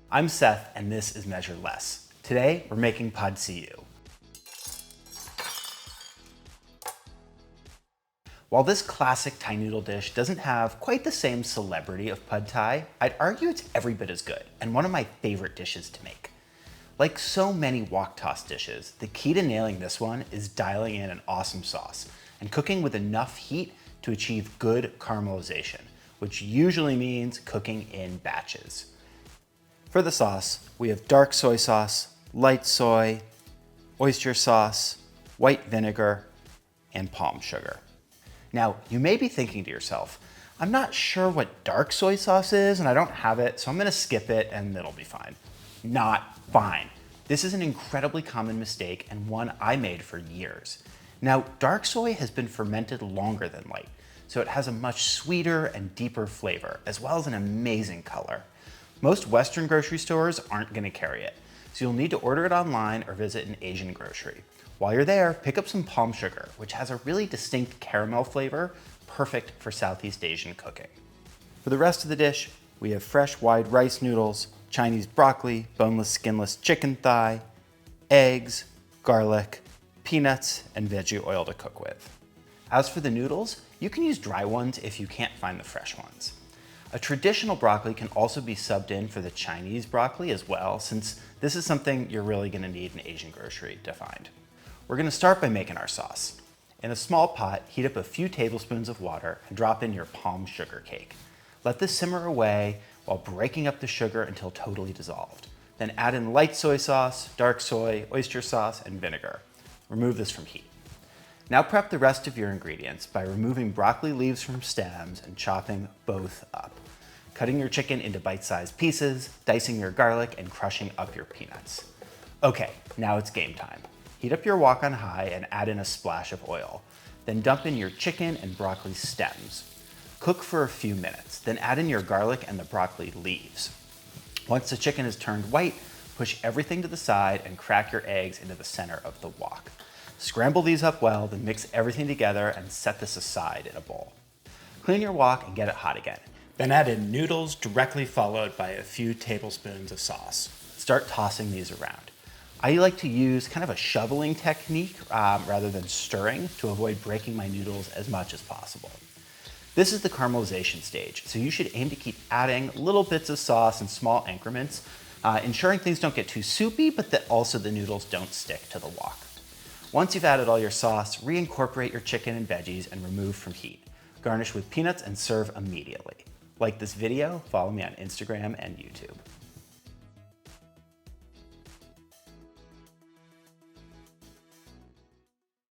I'm Seth, and this is Measure Less. Today, we're making pad see ew. While this classic Thai noodle dish doesn't have quite the same celebrity of pad Thai, I'd argue it's every bit as good, and one of my favorite dishes to make. Like so many wok-tossed dishes, the key to nailing this one is dialing in an awesome sauce and cooking with enough heat to achieve good caramelization, which usually means cooking in batches. For the sauce, we have dark soy sauce, light soy, oyster sauce, white vinegar, and palm sugar. Now, you may be thinking to yourself, I'm not sure what dark soy sauce is and I don't have it, so I'm gonna skip it and it'll be fine. Not fine. This is an incredibly common mistake and one I made for years. Now, dark soy has been fermented longer than light, so it has a much sweeter and deeper flavor, as well as an amazing color. Most Western grocery stores aren't gonna carry it, so you'll need to order it online or visit an Asian grocery. While you're there, pick up some palm sugar, which has a really distinct caramel flavor, perfect for Southeast Asian cooking. For the rest of the dish, we have fresh wide rice noodles, Chinese broccoli, boneless skinless chicken thigh, eggs, garlic, peanuts, and veggie oil to cook with. As for the noodles, you can use dry ones if you can't find the fresh ones. A traditional broccoli can also be subbed in for the Chinese broccoli as well, since this is something you're really gonna need an Asian grocery to find. We're gonna start by making our sauce. In a small pot, heat up a few tablespoons of water and drop in your palm sugar cake. Let this simmer away while breaking up the sugar until totally dissolved. Then add in light soy sauce, dark soy, oyster sauce, and vinegar. Remove this from heat. Now prep the rest of your ingredients by removing broccoli leaves from stems and chopping both up. Cutting your chicken into bite-sized pieces, dicing your garlic, and crushing up your peanuts. Okay, now it's game time. Heat up your wok on high and add in a splash of oil. Then dump in your chicken and broccoli stems. Cook for a few minutes, then add in your garlic and the broccoli leaves. Once the chicken is turned white, push everything to the side and crack your eggs into the center of the wok. Scramble these up well, then mix everything together and set this aside in a bowl. Clean your wok and get it hot again. Then add in noodles directly followed by a few tablespoons of sauce. Start tossing these around. I like to use kind of a shoveling technique rather than stirring to avoid breaking my noodles as much as possible. This is the caramelization stage, so you should aim to keep adding little bits of sauce in small increments, ensuring things don't get too soupy, but that also the noodles don't stick to the wok. Once you've added all your sauce, reincorporate your chicken and veggies and remove from heat. Garnish with peanuts and serve immediately. Like this video, follow me on Instagram and YouTube.